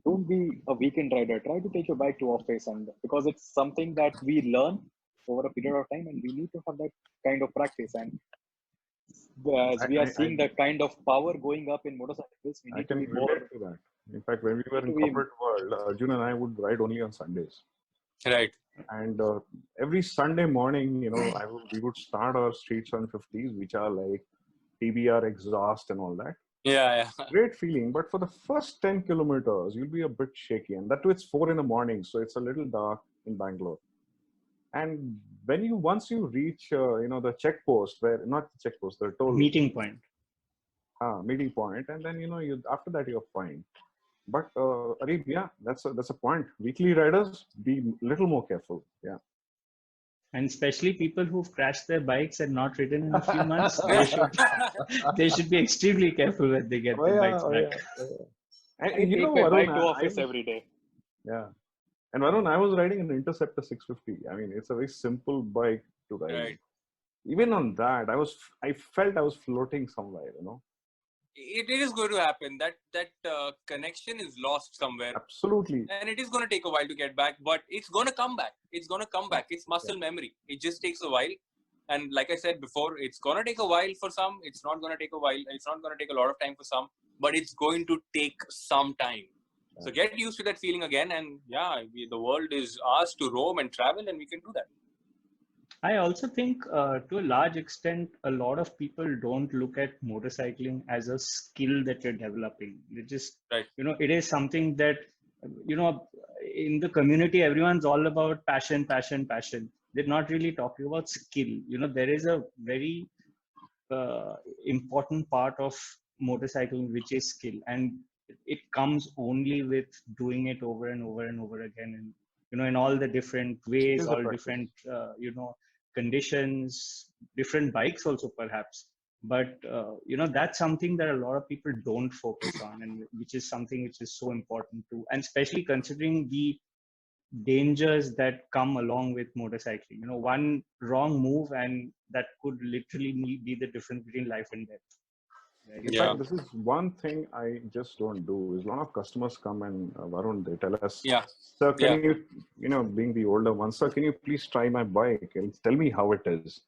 don't be a weekend rider. Try to take your bike to office, and because it's something that we learn over a period of time, and we need to have that kind of practice. And as we are seeing the kind of power going up in motorcycles, we need to be more. To that. In fact, when we were in corporate world, Arjun and I would ride only on Sundays. Right. And every Sunday morning, we would start our Street 750s, which are like TBR exhaust and all that. Yeah. Great feeling. But for the first 10 kilometers, you'll be a bit shaky. And that too, it's 4 a.m. So it's a little dark in Bangalore. And once you reach, the checkpost, not the checkpost, the toll meeting point. Meeting point, and then after that you're fine. But Arif, yeah, that's a point. Weekly riders, be a little more careful. Yeah. And especially people who've crashed their bikes and not ridden in a few months, they should be extremely careful when they get their bikes back. And I take my bike to office every day. Yeah. And Varun, I was riding an Interceptor 650. I mean, it's a very simple bike to ride. Right. Even on that, I felt I was floating somewhere, It is going to happen. That connection is lost somewhere. Absolutely. And it is going to take a while to get back, but it's going to come back. It's going to come back. It's muscle memory. It just takes a while. And like I said before, it's going to take a while for some. It's not going to take a while. It's not going to take a lot of time for some, but it's going to take some time. So get used to that feeling again. And yeah, the world is ours to roam and travel, and we can do that. I also think to a large extent, a lot of people don't look at motorcycling as a skill that you're developing. They just, right. It is something that, in the community, everyone's all about passion, passion, passion. They're not really talking about skill. There is a very important part of motorcycling, which is skill. And it comes only with doing it over and over and over again. And, in all the different ways, all different, conditions, different bikes also perhaps. But, that's something that a lot of people don't focus on, and which is something which is so important too. And especially considering the dangers that come along with motorcycling. One wrong move and that could literally be the difference between life and death. Right? In fact, this is one thing I just don't do. Is a lot of customers come and Varun, they tell us, sir, can you, being the older one, sir, can you please try my bike and tell me how it is?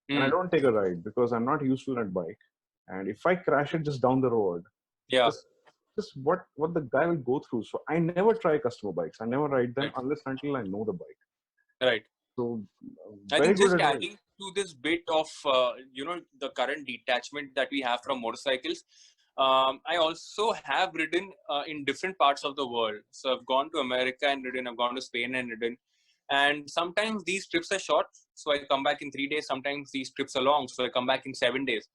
And I don't take a ride because I'm not used to that bike. And if I crash it just down the road, just what the guy will go through. So I never try customer bikes. I never ride them unless until I know the bike. Right. So I think just adding to this bit of the current detachment that we have from motorcycles, I also have ridden in different parts of the world. So I've gone to America and ridden. I've gone to Spain and ridden. And sometimes these trips are short, so I come back in 3 days. Sometimes these trips are long, so I come back in 7 days.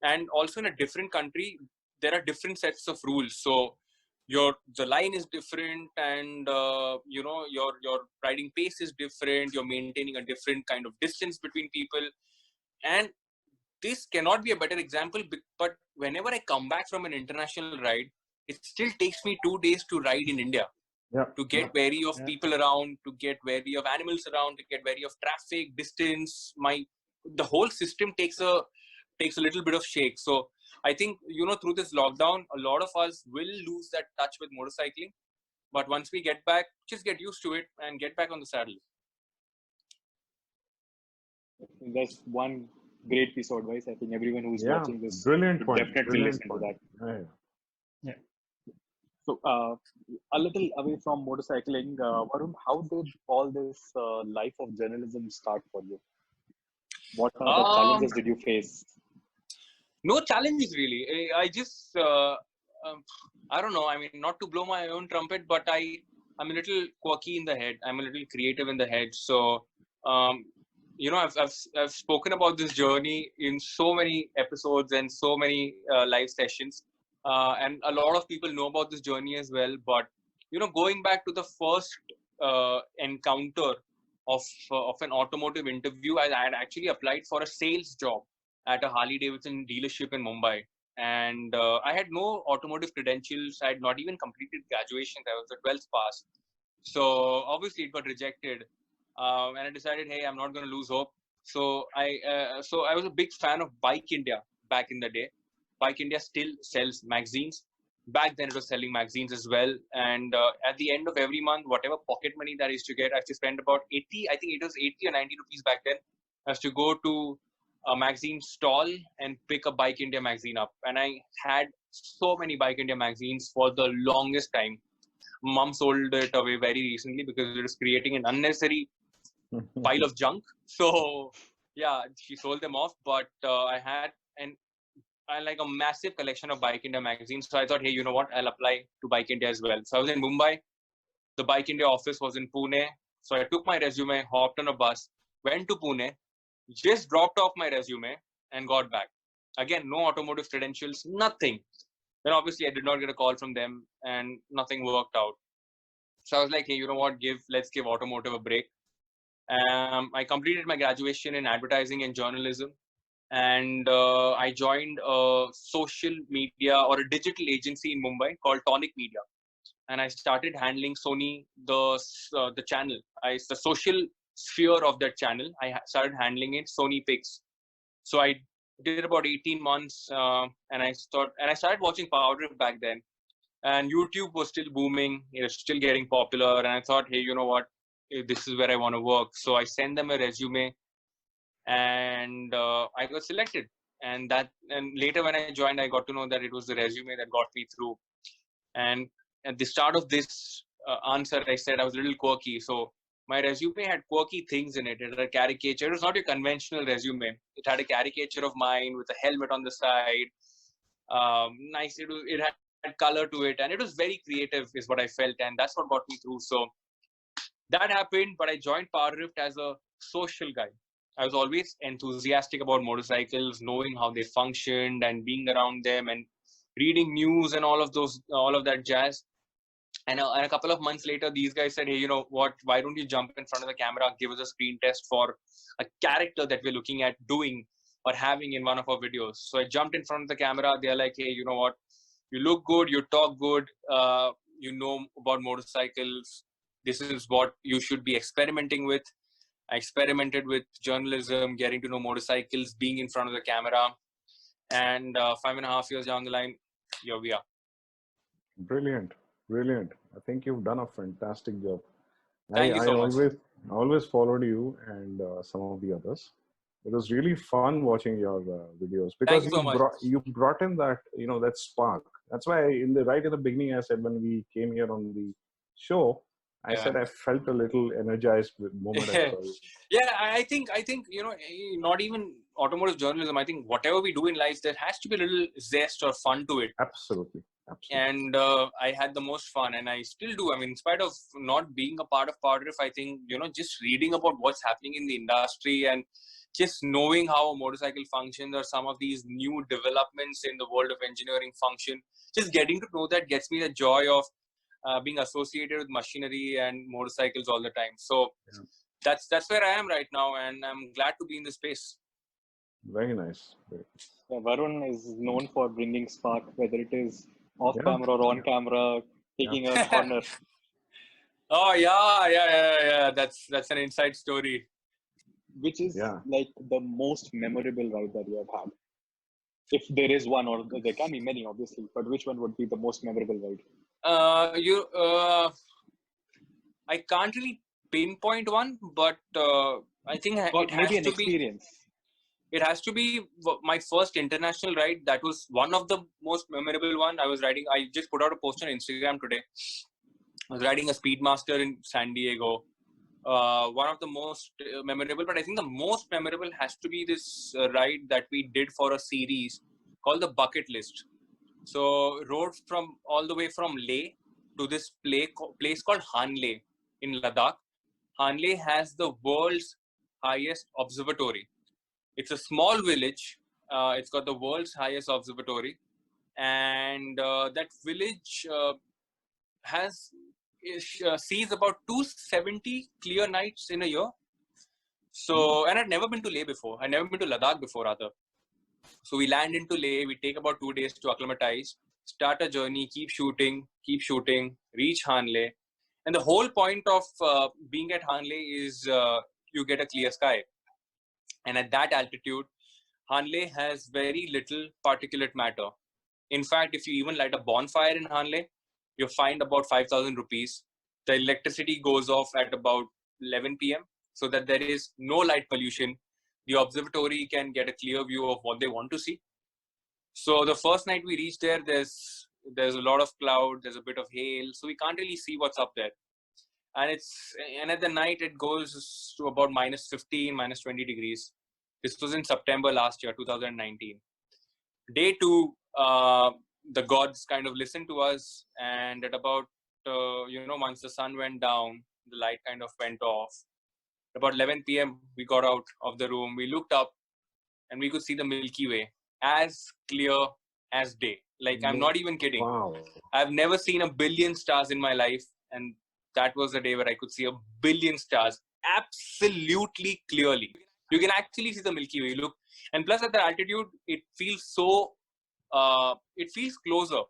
And also in a different country, there are different sets of rules. So the line is different, and your riding pace is different. You're maintaining a different kind of distance between people, and this cannot be a better example. But whenever I come back from an international ride, it still takes me 2 days to ride in India. To get wary of people around, to get wary of animals around, to get wary of traffic, distance. The whole system takes a little bit of shake. So I think, through this lockdown, a lot of us will lose that touch with motorcycling. But once we get back, just get used to it and get back on the saddle. That's one great piece of advice. I think everyone who's watching this brilliant point. Definitely listen to that. Yeah. So, a little away from motorcycling, Varun, how did all this life of journalism start for you? What are the challenges did you face? No challenges really. I just, I don't know. I mean, not to blow my own trumpet, but I'm a little quirky in the head. I'm a little creative in the head. So, I've spoken about this journey in so many episodes and so many live sessions. And a lot of people know about this journey as well. But, going back to the first encounter of an automotive interview, I had actually applied for a sales job at a Harley Davidson dealership in Mumbai. And I had no automotive credentials. I had not even completed graduation. I was a 12th pass. So obviously it got rejected. And I decided, hey, I'm not going to lose hope. So I was a big fan of Bike India back in the day. Bike India still sells magazines. Back then it was selling magazines as well. And at the end of every month, whatever pocket money that I used to get, I used to spend about 80, I think it was 80 or 90 rupees back then. I used to go to a magazine stall and pick a Bike India magazine up. And I had so many Bike India magazines for the longest time. Mom sold it away very recently because it was creating an unnecessary pile of junk. So yeah, she sold them off. But I had like a massive collection of Bike India magazines. So I thought, hey, you know what? I'll apply to Bike India as well. So I was in Mumbai. The Bike India office was in Pune. So I took my resume, hopped on a bus, went to Pune, just dropped off my resume and got back. Again, no automotive credentials, nothing. Then obviously I did not get a call from them and nothing worked out. So I was like, hey, you know what? Let's give automotive a break. I completed my graduation in advertising and journalism. And I joined a social media or a digital agency in Mumbai called Tonic Media. And I started handling Sony, the channel. The social sphere of that channel, I started handling it, Sony Pix. So I did about 18 months and I started watching Power Trip back then. And YouTube was still booming. It was still getting popular. And I thought, hey, you know what? This is where I want to work. So I sent them a resume. and I got selected. And later when I joined, I got to know that it was the resume that got me through. And at the start of this answer, I said I was a little quirky. So my resume had quirky things in it. It had a caricature. It was not your conventional resume. It had a caricature of mine with a helmet on the side. Nice. It had color to it, and it was very creative, is what I felt, and that's what got me through. So that happened, but I joined Powerlift as a social guy. I was always enthusiastic about motorcycles, knowing how they functioned and being around them and reading news and all of that jazz. And a couple of months later, these guys said, hey, you know what, why don't you jump in front of the camera, give us a screen test for a character that we're looking at doing or having in one of our videos. So I jumped in front of the camera. They're like, hey, you know what, you look good, you talk good, you know about motorcycles. This is what you should be experimenting with. I experimented with journalism, getting to know motorcycles, being in front of the camera. And 5.5 years down the line, here we are. Brilliant. Brilliant. I think you've done a fantastic job. Thank you so much. I always followed you and some of the others. It was really fun watching your videos because you brought in that, you know, that spark. That's why right in the beginning, I said when we came here on the show, I said I felt a little energized with moment. I think you know, not even automotive journalism. I think whatever we do in life, there has to be a little zest or fun to it. Absolutely. And I had the most fun, and I still do. I mean, in spite of not being a part of Powerlift, I think, you know, just reading about what's happening in the industry and just knowing how a motorcycle functions or some of these new developments in the world of engineering function, just getting to know that gets me the joy of being associated with machinery and motorcycles all the time. So that's where I am right now, and I'm glad to be in this space. Very nice. Yeah, Varun is known for bringing spark, whether it is off camera or on camera, taking a corner. Oh yeah. That's an inside story. Which is like the most memorable ride that you have had? If there is one, or there can be many, obviously, but which one would be the most memorable ride? I can't really pinpoint one, but I think it has to be. It has to be my first international ride. That was one of the most memorable one. I just put out a post on Instagram today. I was riding a Speedmaster in San Diego. One of the most memorable, but I think the most memorable has to be this ride that we did for a series called the Bucket List. So rode all the way from Leh to this place called Hanle in Ladakh. Hanle has the world's highest observatory. It's a small village. It's got the world's highest observatory, and that village sees about 270 clear nights in a year. So, and I'd never been to Leh before. I'd never been to Ladakh before, rather. So we land into Leh. We take about 2 days to acclimatize, start a journey, keep shooting, reach Hanle. And the whole point of being at Hanle is you get a clear sky. And at that altitude, Hanle has very little particulate matter. In fact, if you even light a bonfire in Hanle, you find about 5,000 rupees. The electricity goes off at about 11 p.m. so that there is no light pollution. The observatory can get a clear view of what they want to see. So the first night we reach there, there's a lot of cloud, there's a bit of hail, so we can't really see what's up there. And at the night it goes to about -15, -20 degrees. This was in September last year, 2019. Day 2, the gods kind of listened to us, and at about once the sun went down, the light kind of went off. About 11 p.m. we got out of the room, we looked up, and we could see the Milky Way as clear as day. Like, I'm not even kidding. Wow. I've never seen 1 billion stars in my life, and that was the day where I could see 1 billion stars absolutely clearly. You can actually see the Milky Way. Look, and plus at the altitude, it feels so. It feels closer.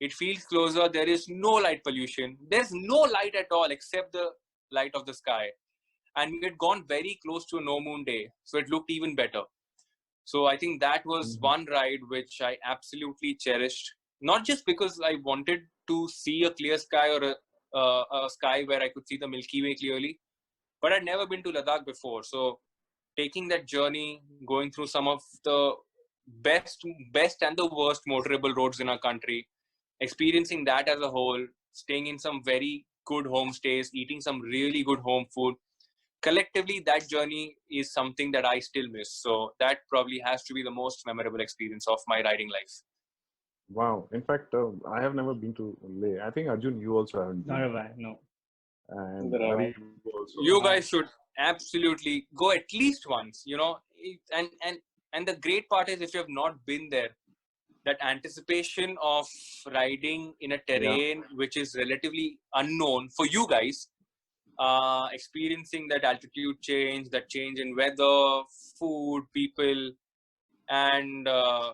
It feels closer. There is no light pollution. There's no light at all except the light of the sky. And we had gone very close to a no moon day, so it looked even better. So I think that was one ride which I absolutely cherished. Not just because I wanted to see a clear sky or a sky where I could see the Milky Way clearly, but I'd never been to Ladakh before. So taking that journey, going through some of the best and the worst motorable roads in our country, experiencing that as a whole, staying in some very good homestays, eating some really good home food. Collectively, that journey is something that I still miss. So that probably has to be the most memorable experience of my riding life. Wow. In fact, I have never been to Leh. I think, Arjun, you also haven't been. Not have I, no. And Ari also. You guys should absolutely go at least once, you know. And the great part is, if you have not been there, that anticipation of riding in a terrain which is relatively unknown for you guys, experiencing that altitude change, that change in weather, food, people, and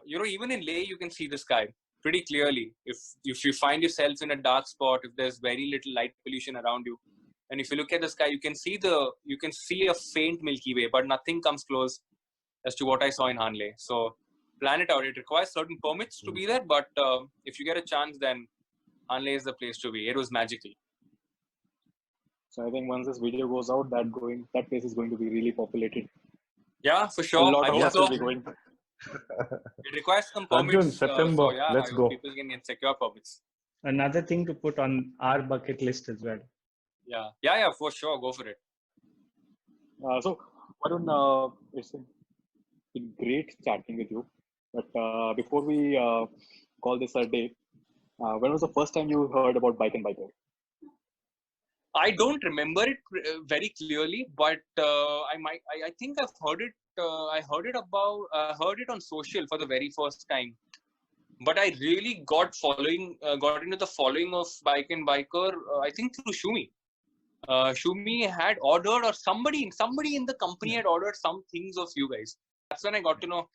you know, even in Leh you can see the sky pretty clearly. If you find yourself in a dark spot, if there's very little light pollution around you, and if you look at the sky, you can see a faint Milky Way, but nothing comes close as to what I saw in Hanle. So plan it out. It requires certain permits to be there, but if you get a chance, then Hanle is the place to be. It was magical. So I think once this video goes out, that place is going to be really populated. Yeah, for sure. A lot of us will be going. It requires some permits. Arjun, September. So yeah, let's go. People can get secure permits. Another thing to put on our bucket list as well. Yeah, for sure. Go for it. So, Varun, it's been great chatting with you. But before we call this a day, when was the first time you heard about Bike and Biker? I don't remember it very clearly, but I think I've heard it. I heard it on social for the very first time. But I really got into the following of Bike and Biker, I think through Shumi. Shumi had ordered, or somebody in the company had ordered some things of you guys. That's when I got to know,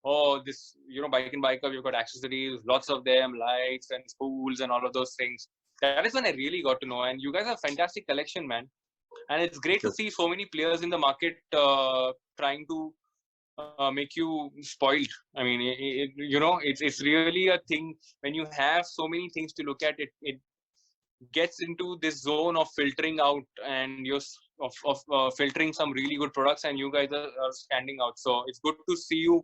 oh, this, you know, Bike and Biker, we've got accessories, lots of them, lights and spools and all of those things. That is when I really got to know. And you guys have a fantastic collection, man. And it's great to see so many players in the market trying to make you spoiled. I mean, you know, it's really a thing when you have so many things to look at. It gets into this zone of filtering out and filtering some really good products, and you guys are standing out. So it's good to see you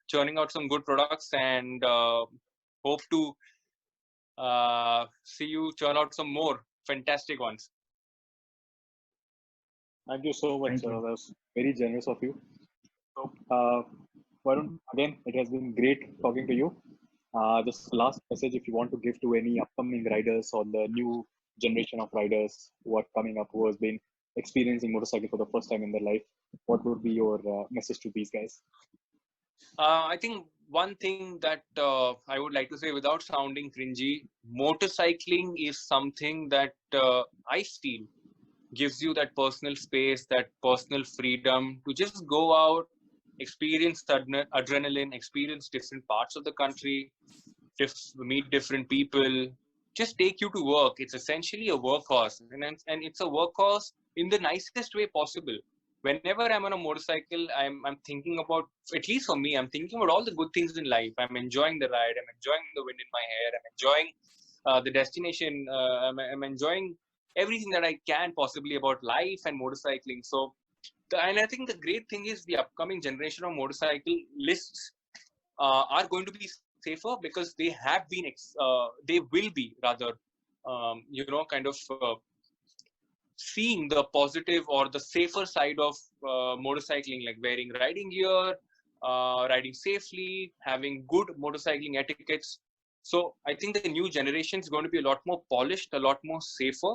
churning out some good products, and hope to see you churn out some more fantastic ones. Thank you so much. That was very generous of you. So, Varun, again, it has been great talking to you. Just last message, if you want to give to any upcoming riders or the new generation of riders who are coming up, who has been experiencing motorcycle for the first time in their life, what would be your message to these guys? I think one thing that I would like to say, without sounding cringy, motorcycling is something that I feel gives you that personal space, that personal freedom to just go out, experience adrenaline, experience different parts of the country, meet different people, just take you to work. It's essentially a workhorse, and it's a workhorse in the nicest way possible. Whenever I'm on a motorcycle, I'm thinking about, at least for me, I'm thinking about all the good things in life. I'm enjoying the ride. I'm enjoying the wind in my hair. I'm enjoying the destination. I'm enjoying everything that I can possibly about life and motorcycling. So, and I think the great thing is the upcoming generation of motorcyclists are going to be safer, because they have been, they will be rather, you know, kind of seeing the positive or the safer side of motorcycling, like wearing riding gear, riding safely, having good motorcycling etiquettes. So I think the new generation is going to be a lot more polished, a lot more safer.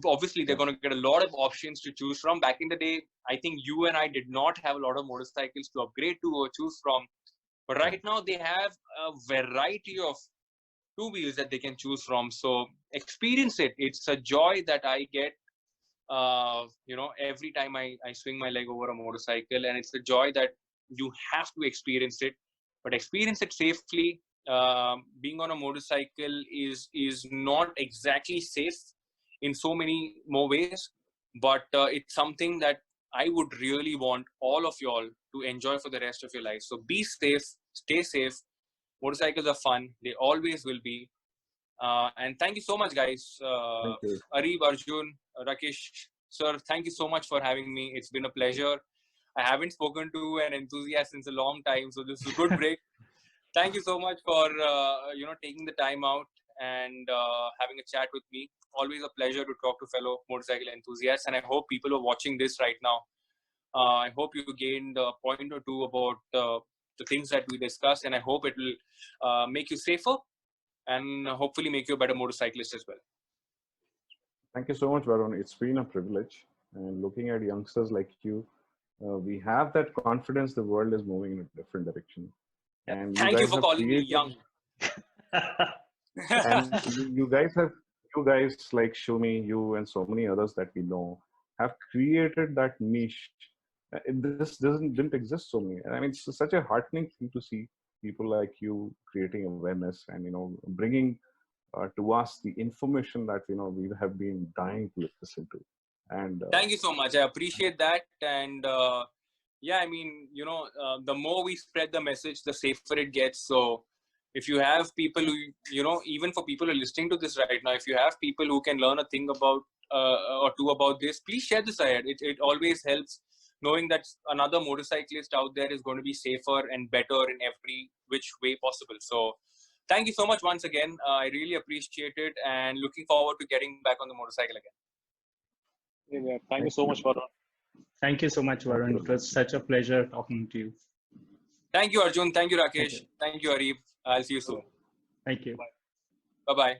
Obviously, they're going to get a lot of options to choose from. Back in the day, I think you and I did not have a lot of motorcycles to upgrade to or choose from. But right now, they have a variety of two wheels that they can choose from. So experience it. It's a joy that I get, you know, every time I swing my leg over a motorcycle, and it's a joy that you have to experience it, but experience it safely. Being on a motorcycle is not exactly safe in so many more ways, but it's something that I would really want all of y'all to enjoy for the rest of your life. So be safe, stay safe. Motorcycles are fun. They always will be. And thank you so much, guys. Arif, Arjun, Rakesh, sir, thank you so much for having me. It's been a pleasure. I haven't spoken to an enthusiast since a long time, so this is a good break. Thank you so much for taking the time out and having a chat with me. Always a pleasure to talk to fellow motorcycle enthusiasts, and I hope people who are watching this right now, I hope you gained a point or two about the things that we discussed, and I hope it will make you safer and hopefully make you a better motorcyclist as well. Thank you so much, Varun. It's been a privilege. And looking at youngsters like you, we have that confidence the world is moving in a different direction. And thank you for calling me young. And you guys like Shumi, you and so many others that we know have created that niche. This didn't exist so many. I mean, it's such a heartening thing to see people like you creating awareness and bringing to us the information that we have been dying to listen to. And thank you so much. I appreciate that. And yeah, I mean, the more we spread the message, the safer it gets. So if you have people who, even for people who are listening to this right now, if you have people who can learn a thing about or two about this, please share this ahead. It always helps knowing that another motorcyclist out there is going to be safer and better in every which way possible. So thank you so much once again. I really appreciate it and looking forward to getting back on the motorcycle again. Yeah, thank you so much, Varun. Thank you so much, Varun. It was such a pleasure talking to you. Thank you, Arjun. Thank you, Rakesh. Thank you, Arif. I'll see you soon. Thank you. Bye-bye.